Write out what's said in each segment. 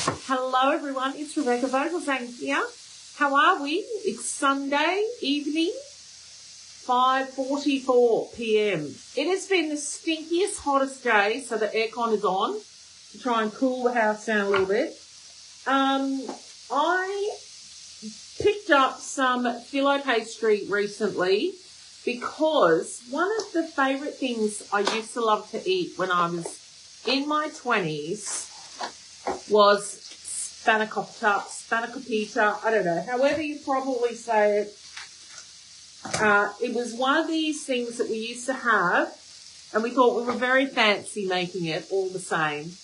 Hello everyone, it's Rebecca Vogelzang here. How are we? It's Sunday evening, 5:44 p.m. It has been the stinkiest, hottest day, so the aircon is on to try and cool the house down a little bit. I picked up some phyllo pastry recently because one of the favourite things I used to love to eat when I was in my 20s was Spanakopita, I don't know, however you probably say it. It was one of these things that we used to have, and we thought we were very fancy making it all the same.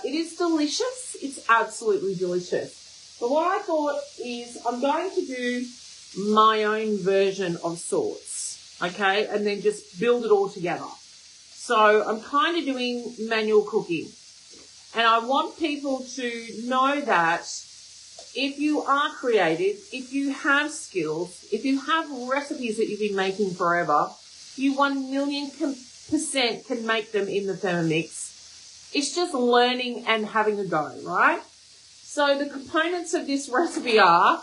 It is delicious. It's absolutely delicious. But what I thought is I'm going to do my own version of sorts, okay, and then just build it all together. So I'm kind of doing manual cooking. And I want people to know that if you are creative, if you have skills, if you have recipes that you've been making forever, you 1,000,000% can make them in the Thermomix. It's just learning and having a go, right? So the components of this recipe are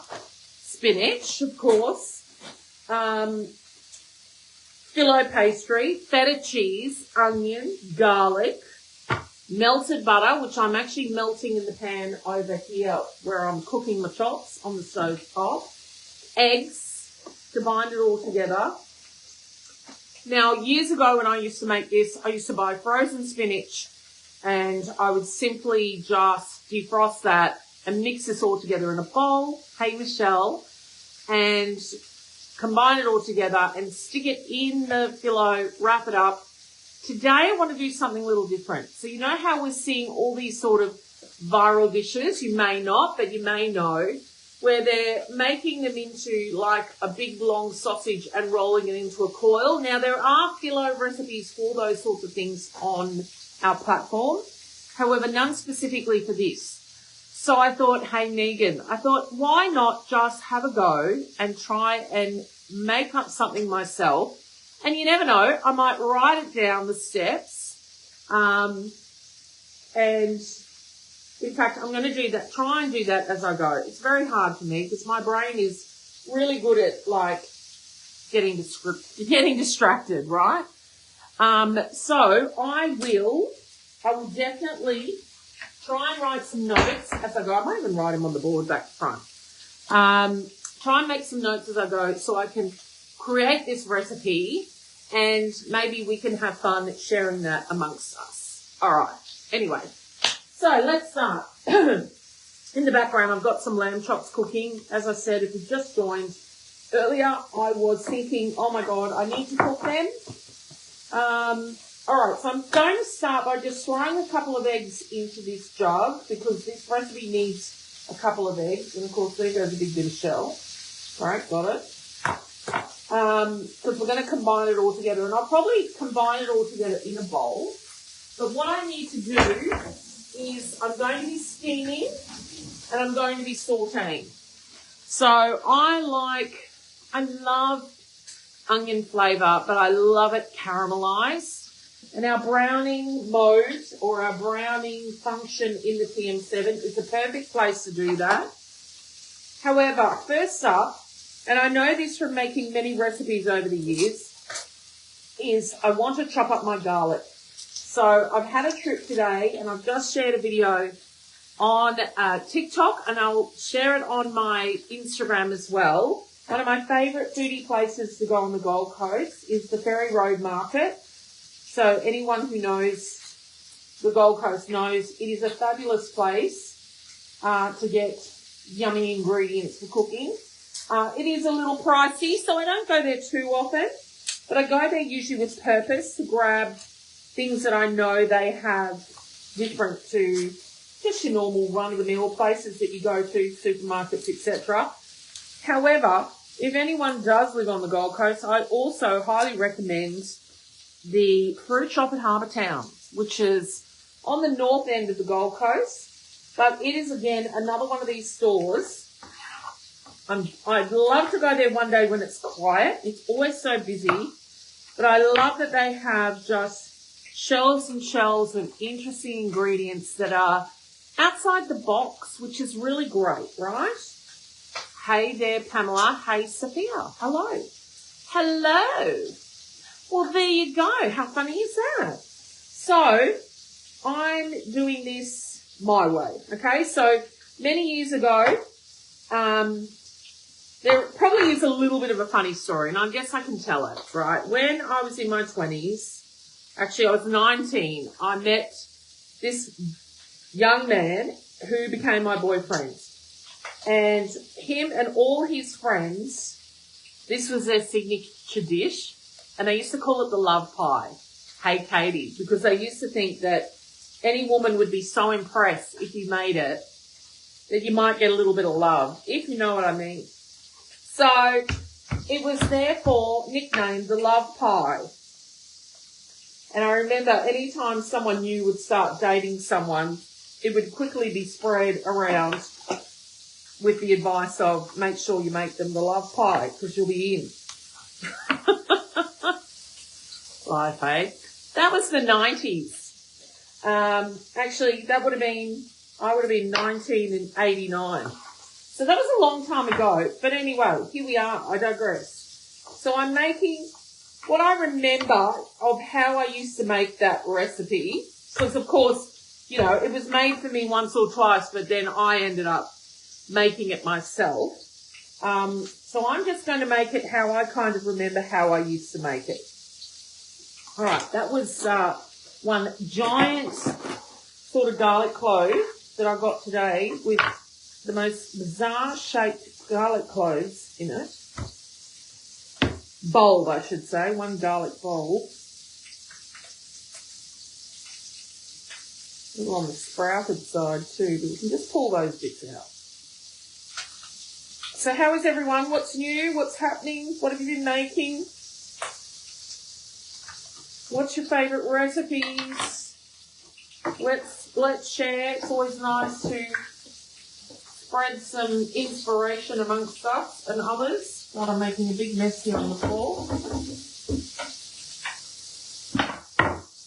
spinach, of course, phyllo pastry, feta cheese, onion, garlic, melted butter, which I'm actually melting in the pan over here where I'm cooking my chops on the stove top, eggs to bind it all together. Now, years ago when I used to make this, I used to buy frozen spinach and I would simply just defrost that and mix this all together in a bowl, hey Michelle, and combine it all together and stick it in the phyllo, wrap it up. Today, I want to do something a little different. So you know how we're seeing all these sort of viral dishes? You may not, but you may know, where they're making them into like a big long sausage and rolling it into a coil. Now, there are phyllo recipes for those sorts of things on our platform. However, none specifically for this. So I thought, hey, Megan, why not just have a go and try and make up something myself? And you never know, I might write it down the steps. And in fact, I'm going to do that, try and do that as I go. It's very hard for me because my brain is really good at like getting distracted, right? So I will definitely try and write some notes as I go. I might even write them on the board back to front. Try and make some notes as I go so I can create this recipe and maybe we can have fun sharing that amongst us. All right. Anyway, so let's start. In the background, I've got some lamb chops cooking. As I said, if you've just joined earlier, I was thinking, oh my God, I need to cook them. All right, so I'm going to start by just throwing a couple of eggs into this jug because this recipe needs a couple of eggs. And of course, there goes a big bit of shell. All right, got it. Because we're going to combine it all together, and I'll probably combine it all together in a bowl. But what I need to do is I'm going to be steaming and I'm going to be sauteing. So I love onion flavour, but I love it caramelised. And our browning mode or our browning function in the TM7 is the perfect place to do that. However, first up, and I know this from making many recipes over the years, is I want to chop up my garlic. So I've had a trip today and I've just shared a video on TikTok and I'll share it on my Instagram as well. One of my favourite foodie places to go on the Gold Coast is the Ferry Road Market. So anyone who knows the Gold Coast knows it is a fabulous place to get yummy ingredients for cooking. It is a little pricey, so I don't go there too often, but I go there usually with purpose to grab things that I know they have different to just your normal run-of-the-mill places that you go to, supermarkets, etc. However, if anyone does live on the Gold Coast, I also highly recommend the fruit shop at Harbour Town, which is on the north end of the Gold Coast, but it is, again, another one of these stores. I'd love to go there one day when it's quiet. It's always so busy, but I love that they have just shelves and shelves of interesting ingredients that are outside the box, which is really great, right? Hey there, Pamela. Hey, Sophia. Hello. Hello. Well, there you go. How funny is that? So I'm doing this my way, okay? So many years ago, there probably is a little bit of a funny story, and I guess I can tell it, right? When I was in my 20s, actually I was 19, I met this young man who became my boyfriend. And him and all his friends, this was their signature dish, and they used to call it the love pie. Hey, Katie, because they used to think that any woman would be so impressed if you made it that you might get a little bit of love, if you know what I mean. So it was therefore nicknamed the love pie. And I remember anytime someone new would start dating someone, it would quickly be spread around with the advice of make sure you make them the love pie because you'll be in. Life, eh? That was the 90s. Actually, I would have been 1989. So that was a long time ago. But anyway, here we are. I digress. So I'm making what I remember of how I used to make that recipe. Because, of course, you know, it was made for me once or twice, but then I ended up making it myself. So I'm just going to make it how I kind of remember how I used to make it. All right, that was one giant sort of garlic clove that I got today with the most bizarre shaped garlic cloves in it. Bulb, I should say, one garlic bulb. A little on the sprouted side too, but we can just pull those bits out. So how is everyone? What's new? What's happening? What have you been making? What's your favourite recipes? Let's share. It's always nice to spread some inspiration amongst us and others while I'm making a big mess here on the floor.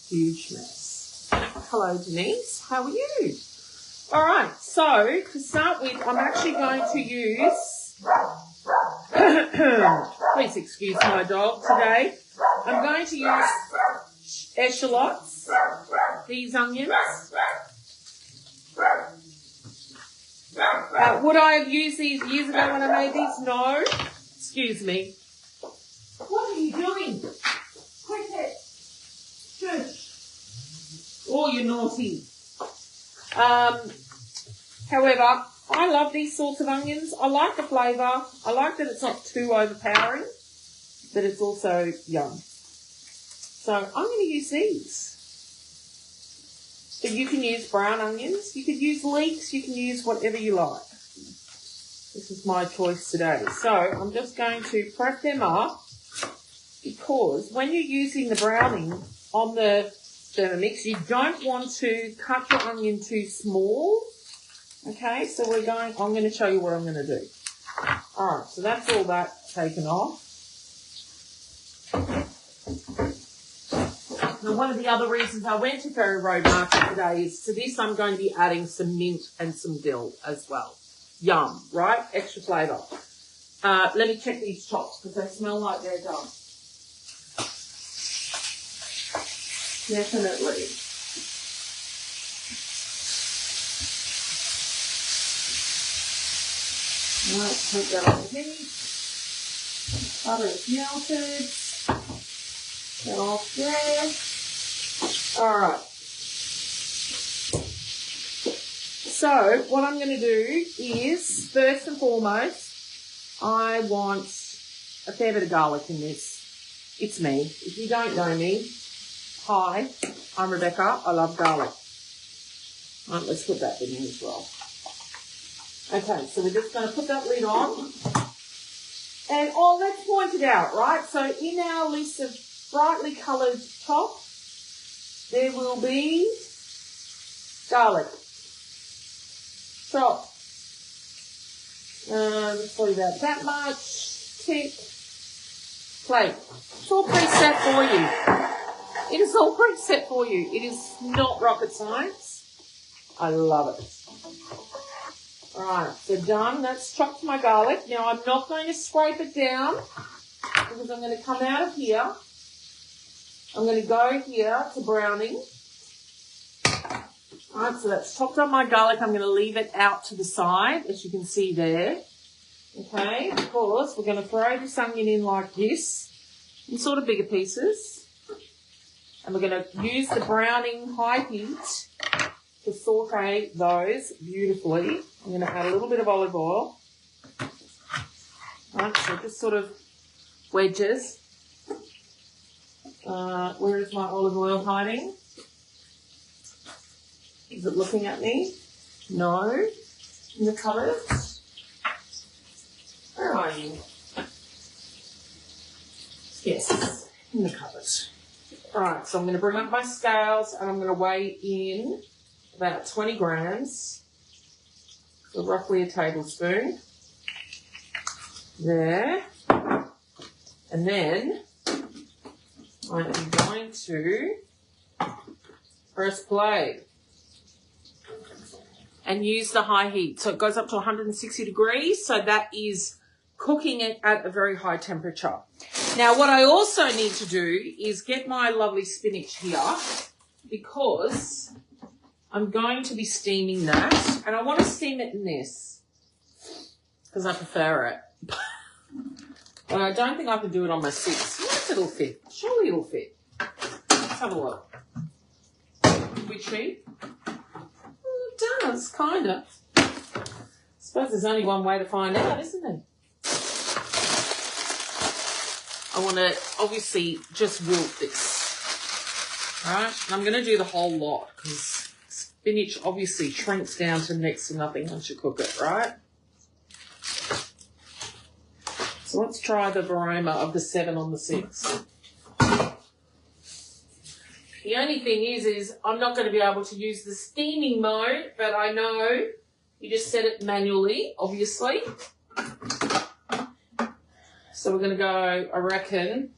Huge mess. Hello, Denise. How are you? All right. So to start with, I'm actually going to use... Please excuse my dog today. I'm going to use echallots, these onions. Would I have used these years ago when I made these? No. Excuse me. What are you doing? Quick it. Shush. Oh, you're naughty. However, I love these sorts of onions. I like the flavour. I like that it's not too overpowering, but it's also yum. So I'm going to use these. But you can use brown onions. You could use leeks. You can use whatever you like. This is my choice today. So I'm just going to prep them up because when you're using the browning on the Thermomix, you don't want to cut your onion too small. Okay, so I'm going to show you what I'm going to do. All right, so that's all that taken off. Now, one of the other reasons I went to Ferry Road Market today is to this I'm going to be adding some mint and some dill as well. Yum, right? Extra flavour. Let me check these chops because they smell like they're done. Definitely. Right, take that off the heat. Butter is melted. That off there. Alright. So, what I'm going to do is, first and foremost, I want a fair bit of garlic in this. It's me. If you don't know me, hi, I'm Rebecca. I love garlic. Right, let's put that in as well. Okay, so we're just going to put that lid on. And, let's point it out, right? So, in our list of brightly coloured top, there will be garlic. Chop. Let's put about that much. Tick. Plate. It's all preset for you. It is all preset for you. It is not rocket science. I love it. Alright, so done. That's chopped my garlic. Now I'm not going to scrape it down because I'm going to come out of here. I'm going to go here to browning. Alright, so that's chopped up my garlic. I'm going to leave it out to the side, as you can see there. Okay, of course, we're going to throw this onion in like this, in sort of bigger pieces. And we're going to use the browning high heat to saute those beautifully. I'm going to add a little bit of olive oil. Right, so just sort of wedges. Where is my olive oil hiding? Is it looking at me? No. In the cupboard? Where are you? Yes, in the cupboard. Alright, so I'm going to bring up my scales and I'm going to weigh in about 20 grams. So roughly a tablespoon. There. And then I'm going to press play and use the high heat. So it goes up to 160 degrees. So that is cooking it at a very high temperature. Now, what I also need to do is get my lovely spinach here because I'm going to be steaming that. And I want to steam it in this because I prefer it. But I don't think I can do it on my 6. Yes, it'll fit. Surely it'll fit. Let's have a look. Which sheet? It does, kind of. I suppose there's only one way to find out, isn't there? I want to obviously just wilt this. Right? And I'm going to do the whole lot because spinach obviously shrinks down to next to nothing once you cook it, right? So let's try the aroma of the 7 on the 6. The only thing is I'm not going to be able to use the steaming mode, but I know you just set it manually, obviously. So we're going to go, I reckon,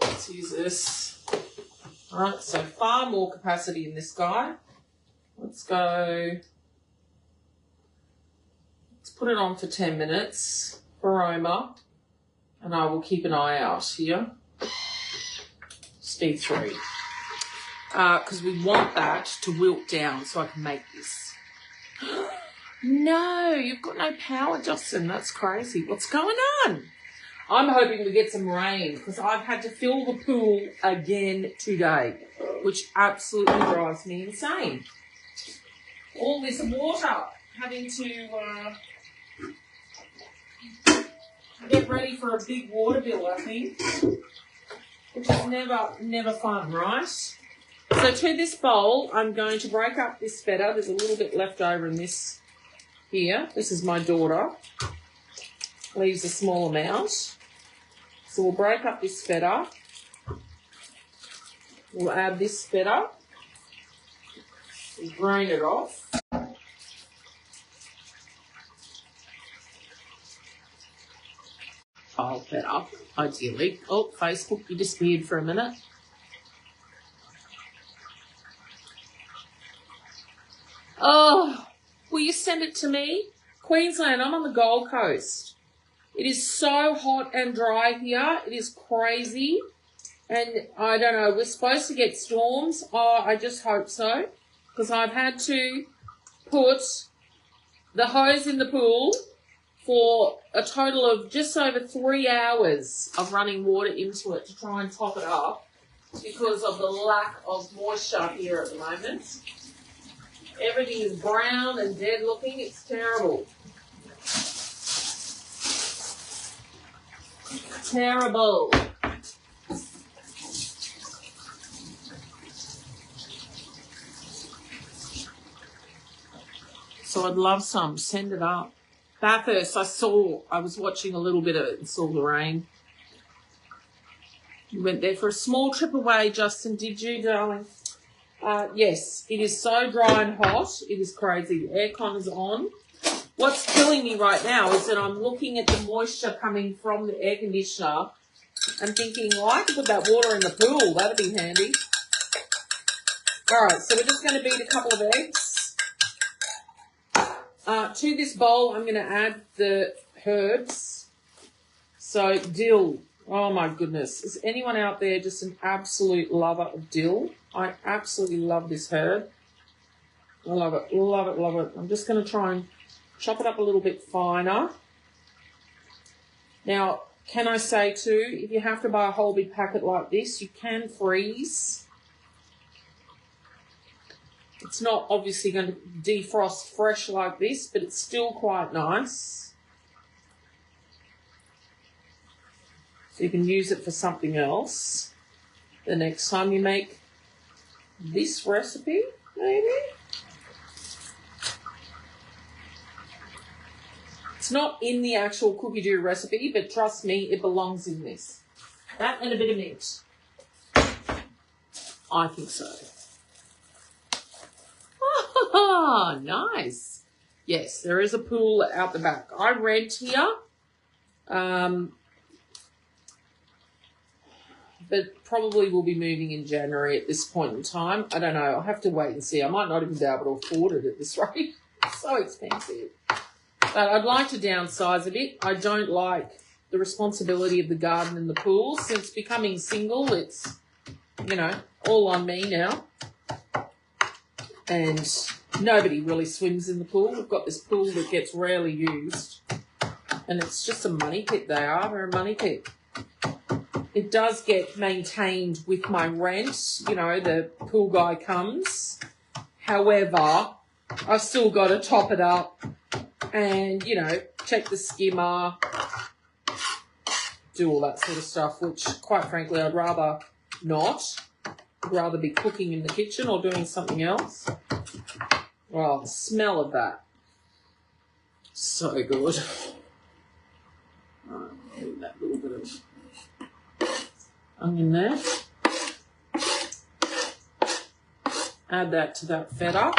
let's use this. All right, so far more capacity in this guy. Let's go, let's put it on for 10 minutes. Aroma, and I will keep an eye out here. Speed 3. Because we want that to wilt down so I can make this. No, you've got no power, Justin. That's crazy. What's going on? I'm hoping we get some rain because I've had to fill the pool again today, which absolutely drives me insane. All this water having to get ready for a big water bill, I think, which is never fun, right? So to this bowl, I'm going to break up this feta. There's a little bit left over in this here. This is my daughter. Leaves a small amount. So we'll break up this feta. We'll add this feta. We'll drain it off. I'll put up, ideally. Oh, Facebook, you disappeared for a minute. Oh, will you send it to me? Queensland, I'm on the Gold Coast. It is so hot and dry here. It is crazy. And I don't know, we're supposed to get storms. Oh, I just hope so. Because I've had to put the hose in the pool for a total of just over 3 hours of running water into it to try and top it up because of the lack of moisture here at the moment. Everything is brown and dead looking. It's terrible. Terrible. So I'd love some. Send it up. Bathurst, I was watching a little bit of it and saw the rain. You went there for a small trip away, Justin, did you, darling? Yes, it is so dry and hot. It is crazy. The aircon is on. What's killing me right now is that I'm looking at the moisture coming from the air conditioner and thinking, well, I could put that water in the pool. That'd be handy. All right, so we're just going to beat a couple of eggs. To this bowl, I'm going to add the herbs. So dill. Oh, my goodness. Is anyone out there just an absolute lover of dill? I absolutely love this herb. I love it, love it, love it. I'm just going to try and chop it up a little bit finer. Now, can I say too, if you have to buy a whole big packet like this, you can freeze. It's not obviously going to defrost fresh like this, but it's still quite nice. So you can use it for something else the next time you make this recipe, maybe. It's not in the actual Cookidoo recipe, but trust me, it belongs in this. That and a bit of mint. I think so. Ah, nice. Yes, there is a pool out the back. I rent here, but probably will be moving in January at this point in time. I don't know. I'll have to wait and see. I might not even be able to afford it at this rate. It's so expensive. But I'd like to downsize a bit. I don't like the responsibility of the garden and the pool. Since becoming single, it's, you know, all on me now. And nobody really swims in the pool. We've got this pool that gets rarely used. And it's just a money pit they are. They're a money pit. It does get maintained with my rent. You know, the pool guy comes. However, I've still got to top it up and, you know, check the skimmer, do all that sort of stuff, which, quite frankly, I'd rather not. I'd rather be cooking in the kitchen or doing something else. Well, the smell of that. So good. All right, leave that little bit of onion there. Add that to that feta.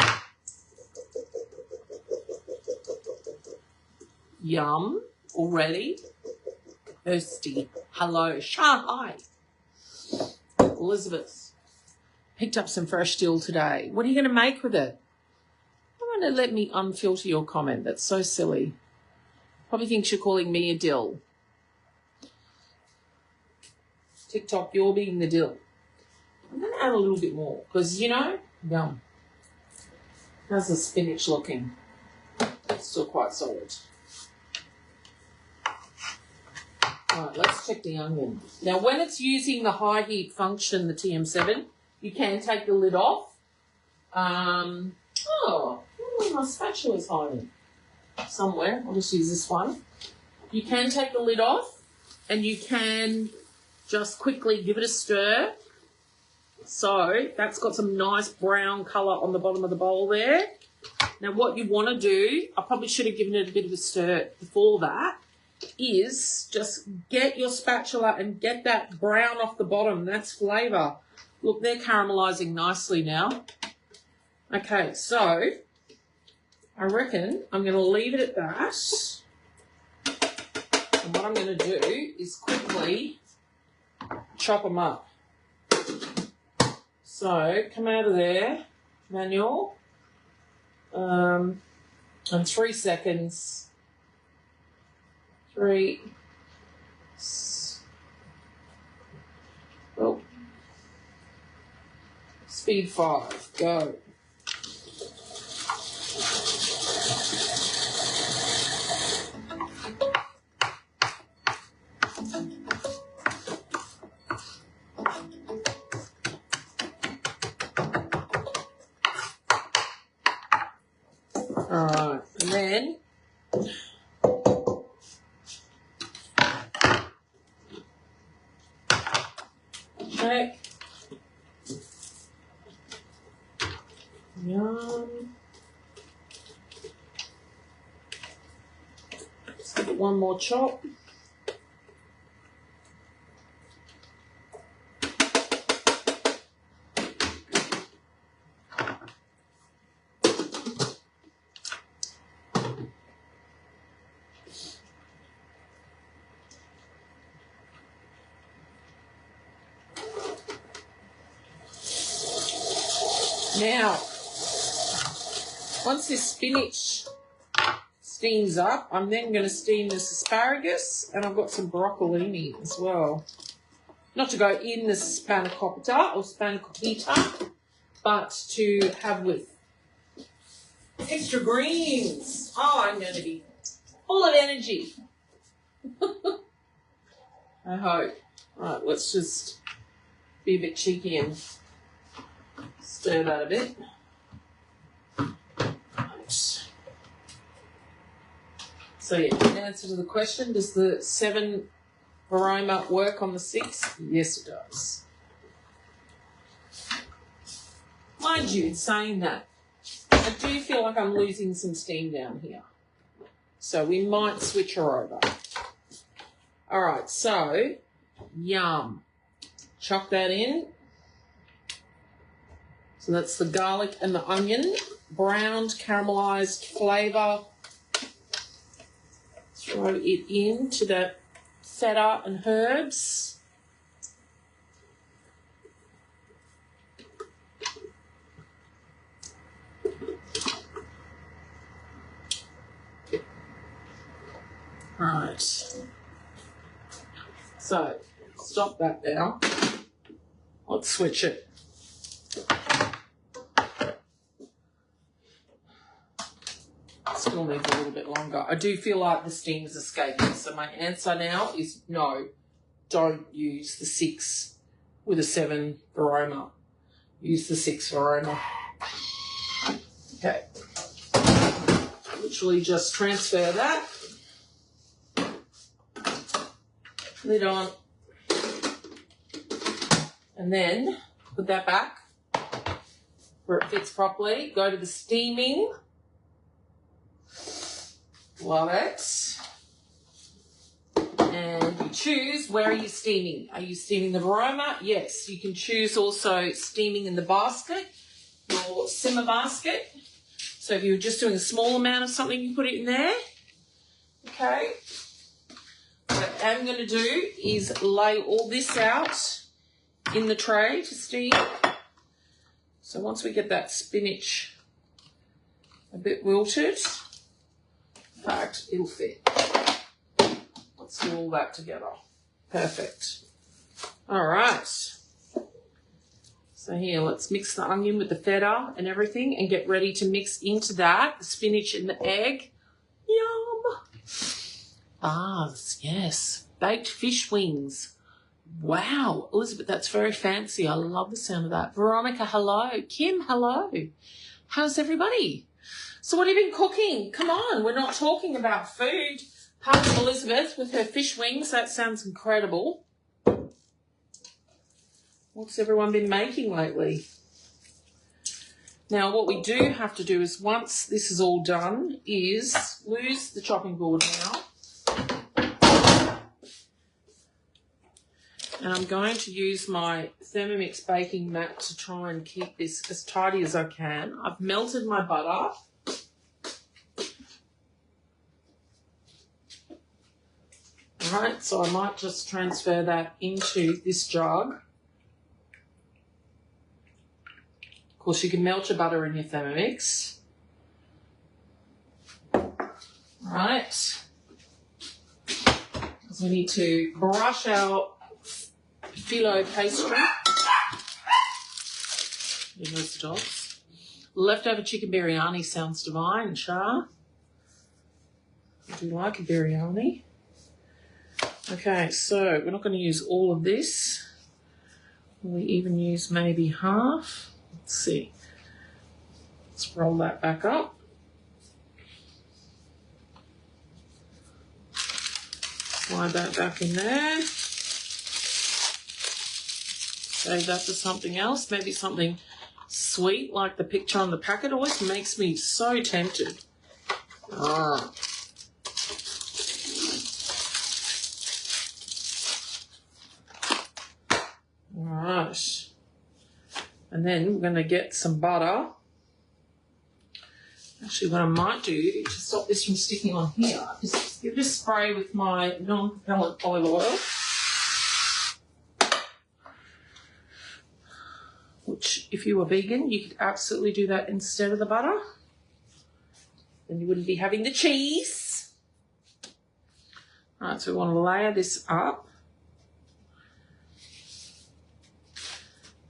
Yum, already. Thirsty. Hello, Shanghai. Elizabeth picked up some fresh dill today. What are you going to make with it? I'm going to let me unfilter your comment. That's so silly. Probably thinks you're calling me a dill. TikTok, you're being the dill. I'm going to add a little bit more because, you know, yum. How's the spinach looking? It's still quite solid. All right, let's check the onion. Now, when it's using the high heat function, the TM7, you can take the lid off. Oh, my spatula's hiding somewhere. I'll just use this one. You can take the lid off and you can just quickly give it a stir. So that's got some nice brown colour on the bottom of the bowl there. Now, what you want to do, I probably should have given it a bit of a stir before that, is just get your spatula and get that brown off the bottom. That's flavour. Look, they're caramelising nicely now. Okay, so I reckon I'm going to leave it at that. And what I'm going to do is quickly chop them up. So come out of there, Manuel. And 3 seconds. 3. Oh. Speed 5. Go. All right, and then okay. Yum. Let's give it one more chop. Now, once this spinach steams up, I'm then going to steam this asparagus, and I've got some broccolini as well. Not to go in the Spanakopita or Spanakopita, but to have with extra greens. Oh, I'm going to be full of energy. I hope. Right, let's just be a bit cheeky and stir that a bit. Right. So yeah, in answer to the question, does the 7 aroma work on the 6? Yes, it does. Mind you, saying that, I do feel like I'm losing some steam down here. So we might switch her over. All right, so yum. Chuck that in. So that's the garlic and the onion, browned, caramelized flavour. Throw it into that feta and herbs. Right. So, stop that now. Let's switch it. Still needs a little bit longer. I do feel like the steam is escaping. So my answer now is no, don't use the 6 with a 7 aroma. Use the 6 aroma. Okay. Literally just transfer that. Lid on. And then put that back where it fits properly. Go to the steaming. Love it. And you choose, where are you steaming? Are you steaming the aroma? Yes. You can choose also steaming in the basket, your simmer basket. So if you're just doing a small amount of something, you put it in there. Okay. What I am going to do is lay all this out in the tray to steam. So once we get that spinach a bit wilted, in fact, it'll fit. Let's do all that together. Perfect. All right. So here, let's mix the onion with the feta and everything and get ready to mix into that the spinach and the egg. Yum. Ah, yes. Baked fish wings. Wow. Elizabeth, that's very fancy. I love the sound of that. Veronica, hello. Kim, hello. How's everybody? So what have you been cooking? Come on, we're not talking about food. Apart from Elizabeth with her fish wings. That sounds incredible. What's everyone been making lately? Now, what we do have to do is, once this is all done, is lose the chopping board now. And I'm going to use my Thermomix baking mat to try and keep this as tidy as I can. I've melted my butter. All right, so I might just transfer that into this jug. Of course, you can melt your butter in your Thermomix. All right. Because we need to brush our phyllo pastry. There's the dogs. Leftover chicken biryani sounds divine, Shah. Do you like a biryani? Okay, so we're not going to use all of this. Will we even use maybe half? Let's see. Let's roll that back up. Slide that back in there. Save that for something else, maybe something sweet like the picture on the packet. Always makes me so tempted. Ah. All right. And then we're going to get some butter. Actually, what I might do to stop this from sticking on here is just give it a spray with my non-propellant olive oil. Which, if you were vegan, you could absolutely do that instead of the butter. Then you wouldn't be having the cheese. All right, so we want to layer this up. I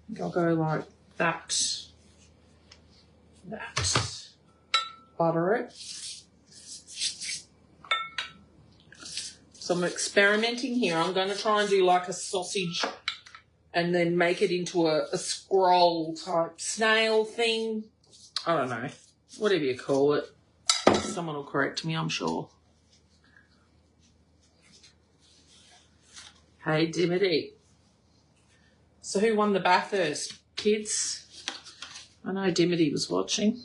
think I'll go like that. Butter it. So I'm experimenting here. I'm going to try and do like a sausage and then make it into a scroll type snail thing. I don't know. Whatever you call it. Someone will correct me, I'm sure. Hey, Dimity. So who won the Bathurst? Kids? I know Dimity was watching.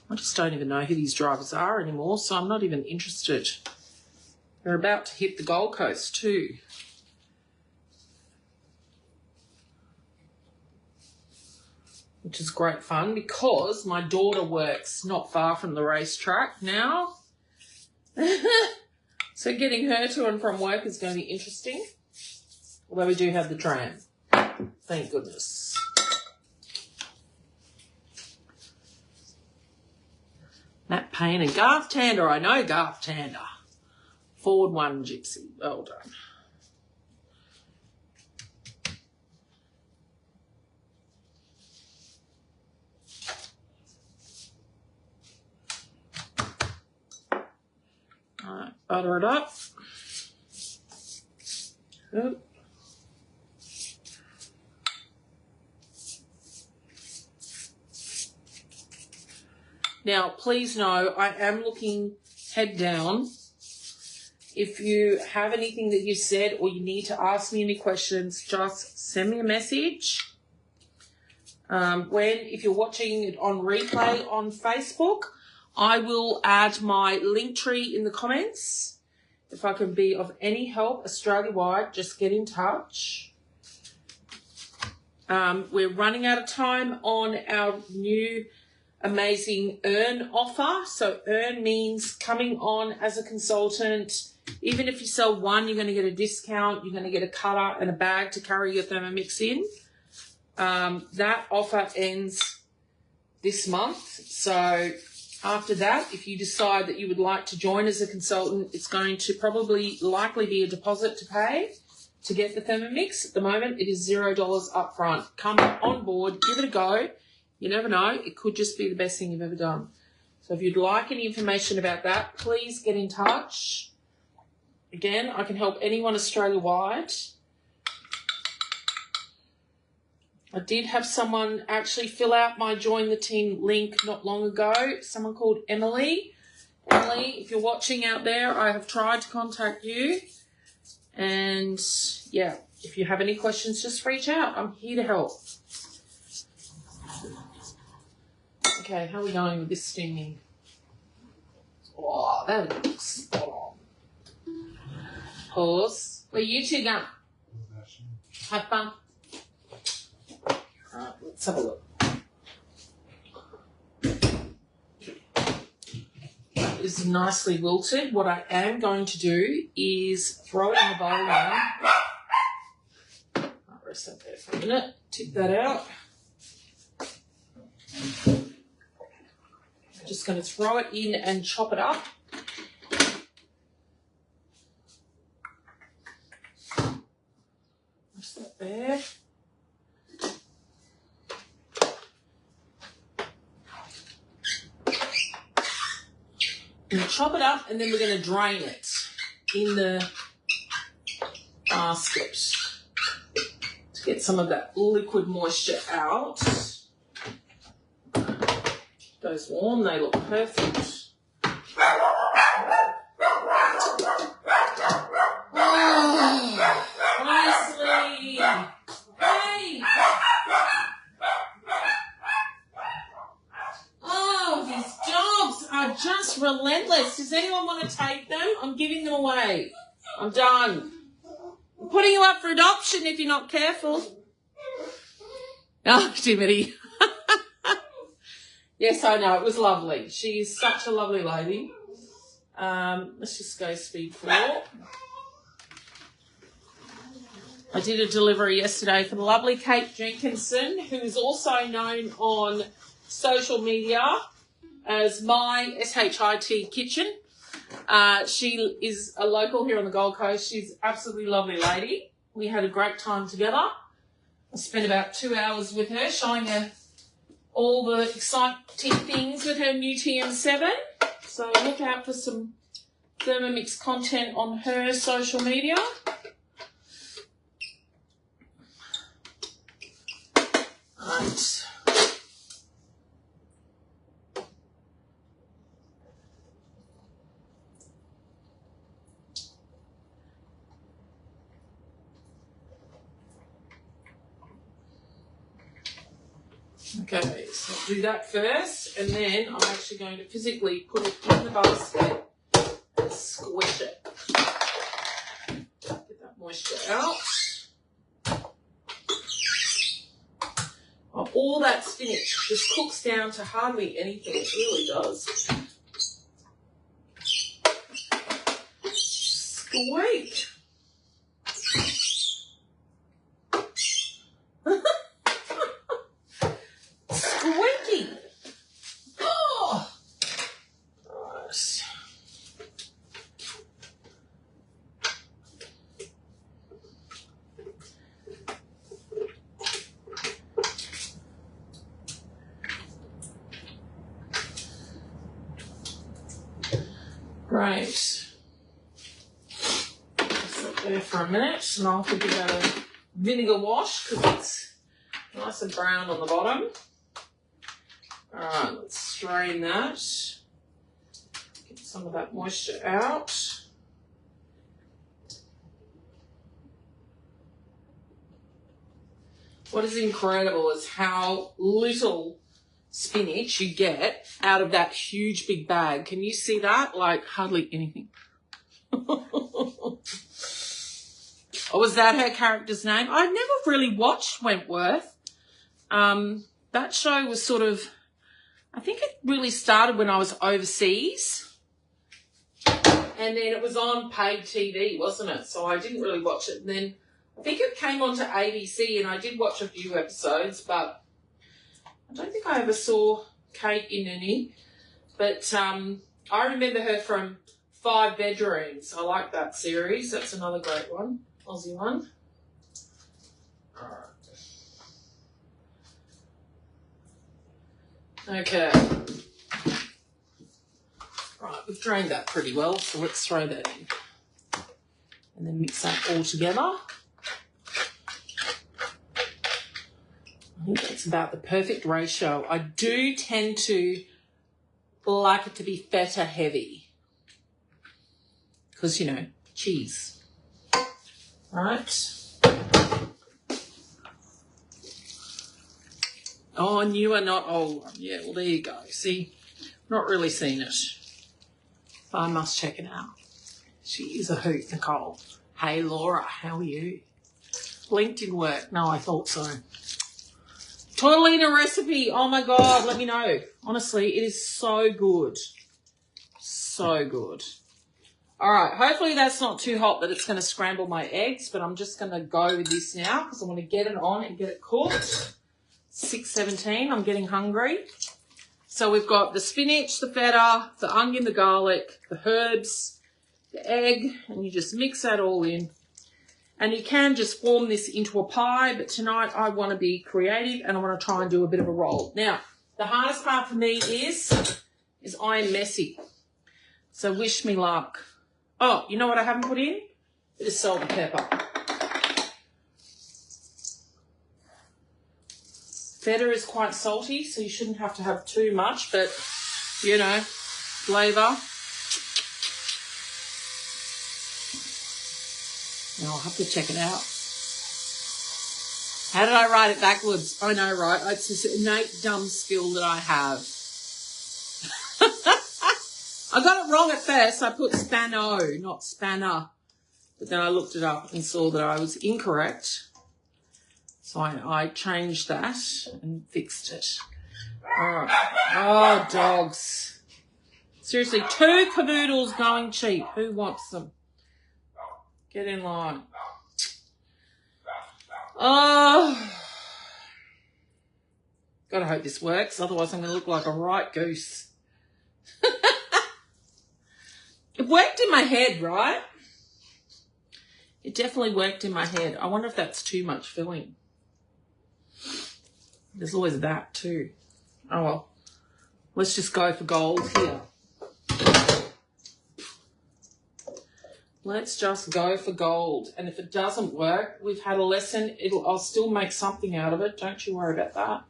I just don't even know who these drivers are anymore, so I'm not even interested. They're about to hit the Gold Coast too. Which is great fun because my daughter works not far from the racetrack now. So getting her to and from work is going to be interesting. Although we do have the tram. Thank goodness. Matt Payne and Garth Tander. I know Garth Tander. Forward 1, Gypsy. Well done. All right, butter it up. Good. Now, please know I am looking head down. If you have anything that you said or you need to ask me any questions, just send me a message. If you're watching it on replay on Facebook, I will add my link tree in the comments. If I can be of any help Australia-wide, just get in touch. We're running out of time on our new amazing earn offer. So earn means coming on as a consultant. Even if you sell one, you're going to get a discount. You're going to get a cutter and a bag to carry your Thermomix in. That offer ends this month. So after that, if you decide that you would like to join as a consultant, it's going to likely be a deposit to pay to get the Thermomix. At the moment, it is $0 up front. Come on board, give it a go. You never know. It could just be the best thing you've ever done. So if you'd like any information about that, please get in touch. Again, I can help anyone Australia-wide. I did have someone actually fill out my Join the Team link not long ago, someone called Emily. Emily, if you're watching out there, I have tried to contact you. And, yeah, if you have any questions, just reach out. I'm here to help. Okay, how are we going with this steaming? Oh, that looks spot on. Pause. Where you two going? Have fun. Alright, let's have a look. That is nicely wilted. What I am going to do is throw it in the bowl now. I'll rest that there for a minute. Tip that out. I'm just going to throw it in and chop it up. Rest that there. And chop it up, and then we're going to drain it in the basket to get some of that liquid moisture out. Those warm, they look perfect. Oh, nicely. Hey. Oh, these dogs are just relentless. Does anyone want to take them? I'm giving them away. I'm done. I'm putting you up for adoption if you're not careful. Oh, Timothy. Yes, I know. It was lovely. She's such a lovely lady. Let's just go speed 4. I did a delivery yesterday for the lovely Kate Jenkinson, who is also known on social media as my SHIT kitchen. She is a local here on the Gold Coast. She's absolutely lovely lady. We had a great time together. I spent about 2 hours with her, showing her all the exciting things with her new TM7. So look out for some Thermomix content on her social media. Right. Okay, so I'll do that first, and then I'm actually going to physically put it in the basket and squish it. Get that moisture out. Oh, all that spinach just cooks down to hardly anything. It really does. Squeak. Squeaky. Oh. Nice. Right. Sit there for a minute, and I'll give that a vinegar wash because it's nice and brown on the bottom. Alright, let's strain that. Get some of that moisture out. What is incredible is how little spinach you get out of that huge big bag. Can you see that? Like hardly anything. Oh, was that her character's name? I've never really watched Wentworth. That show was sort of, I think it really started when I was overseas. And then it was on paid TV, wasn't it? So I didn't really watch it. And then I think it came onto ABC and I did watch a few episodes, but I don't think I ever saw Kate in any. But I remember her from 5 Bedrooms. I like that series. That's another great one. Aussie one. Alright. Okay. Right, we've drained that pretty well, so let's throw that in. And then mix that all together. I think that's about the perfect ratio. I do tend to like it to be feta heavy. Because, you know, cheese. Right. Oh, and you are not old. Yeah, well, there you go. See, not really seen it. But I must check it out. She is a hoot, Nicole. Hey, Laura, how are you? LinkedIn work. No, I thought so. Totally in a recipe. Oh, my God, let me know. Honestly, it is so good. So good. All right, hopefully that's not too hot that it's going to scramble my eggs, but I'm just going to go with this now because I want to get it on and get it cooked. 6:17, I'm getting hungry. So we've got the spinach, the feta, the onion, the garlic, the herbs, the egg, and you just mix that all in. And you can just form this into a pie, but tonight I want to be creative and I want to try and do a bit of a roll. Now, the hardest part for me is I am messy. So wish me luck. Oh, you know what I haven't put in? Bit of salt and pepper. Feta is quite salty, so you shouldn't have to have too much, but, you know, flavour. Now I'll have to check it out. How did I write it backwards? I know, right? It's this innate dumb skill that I have. I got it wrong at first. I put Spano, not Spanner. But then I looked it up and saw that I was incorrect. So I changed that and fixed it. All right. Oh, dogs. Seriously, 2 canoodles going cheap. Who wants them? Get in line. Oh. Gotta hope this works. Otherwise I'm going to look like a right goose. It worked in my head, right? It definitely worked in my head. I wonder if that's too much filling. There's always that too. Oh well. Let's just go for gold here. Let's just go for gold. And if it doesn't work, we've had a lesson. I'll still make something out of it. Don't you worry about that.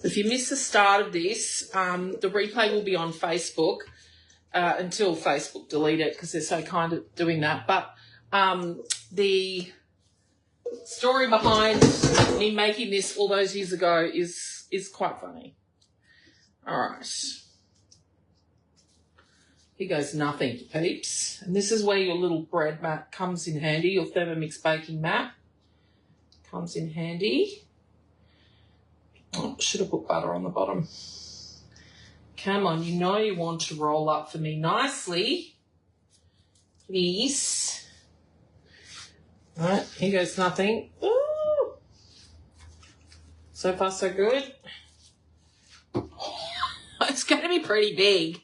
If you missed the start of this, the replay will be on Facebook until Facebook delete it because they're so kind of doing that. But the story behind me making this all those years ago is quite funny. All right. Here goes nothing, peeps. And this is where your little bread mat comes in handy, your Thermomix baking mat comes in handy. Oh, should have put butter on the bottom. Come on, you know you want to roll up for me nicely. Please. All right, here goes nothing. Ooh. So far, so good. It's going to be pretty big.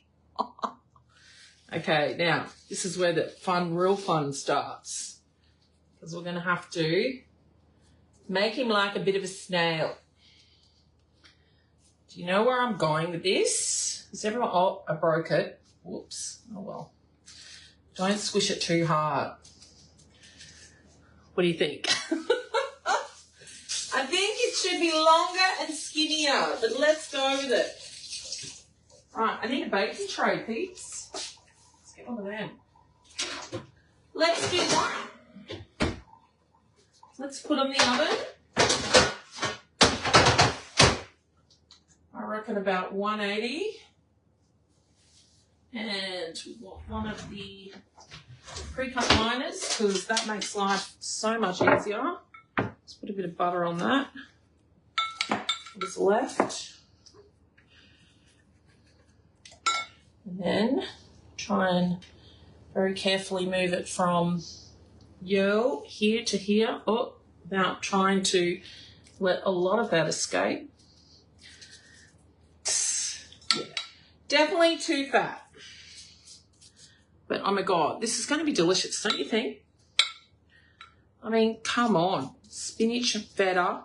Okay, now, this is where the fun, real fun starts. Because we're going to have to make him like a bit of a snail. Do you know where I'm going with this? Is everyone... Oh, I broke it. Whoops. Oh, well. Don't squish it too hard. What do you think? I think it should be longer and skinnier, but let's go with it. Right, I need a baking tray, peeps. Let's get one of them. Let's do that. Let's put them in the oven. I reckon about 180. And we want one of the pre-cut liners because that makes life so much easier. Let's put a bit of butter on that. What is left? And then try and very carefully move it from here to here. Oh, without trying to let a lot of that escape. Yeah. Definitely too fat. But oh my God, this is going to be delicious, don't you think? I mean, come on. Spinach and feta,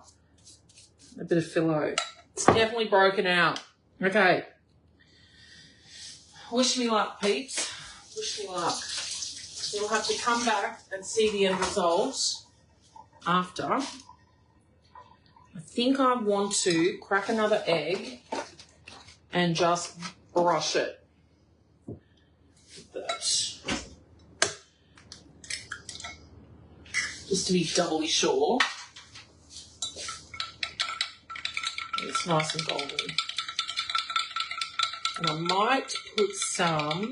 a bit of phyllo. It's definitely broken out. Okay. Wish me luck, peeps. Wish me luck. You'll have to come back and see the end result after. I think I want to crack another egg and just brush it with that. Just to be doubly sure. It's nice and golden. And I might put some,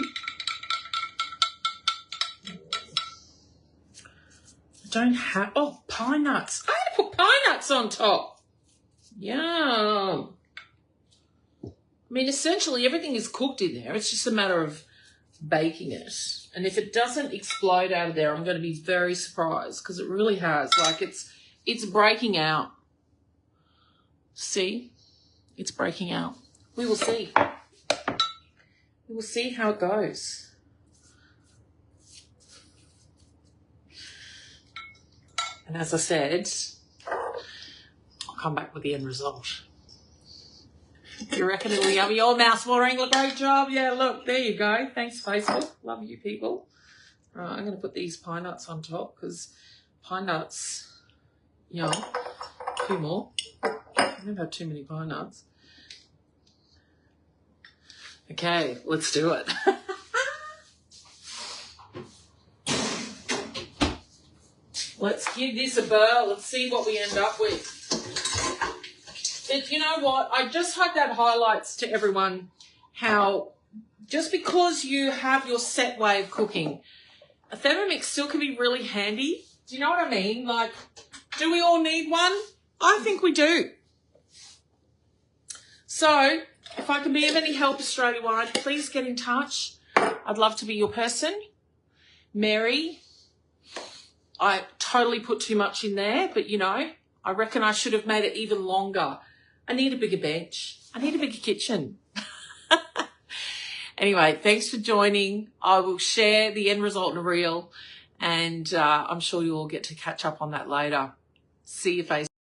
pine nuts. I had to put pine nuts on top. Yum. I mean, essentially everything is cooked in there. It's just a matter of baking it. And if it doesn't explode out of there, I'm going to be very surprised because it really has. Like it's breaking out. See? It's breaking out. We will see. We will see how it goes. And as I said, I'll come back with the end result. You reckon it'll be yummy? Your mouth's watering. Look, great job. Yeah, look, there you go. Thanks, Facebook. Love you people. All right, I'm going to put these pine nuts on top because pine nuts, yum. 2 more. I've never had too many pine nuts. Okay, let's do it. Let's give this a burr. Let's see what we end up with. But you know what? I just hope that highlights to everyone how just because you have your set way of cooking, a Thermomix still can be really handy. Do you know what I mean? Like, do we all need one? I think we do. So, if I can be of any help Australia-wide, please get in touch. I'd love to be your person. Mary, I totally put too much in there, but you know, I reckon I should have made it even longer. I need a bigger bench. I need a bigger kitchen. Anyway, thanks for joining. I will share the end result in a reel, and I'm sure you all get to catch up on that later. See you face.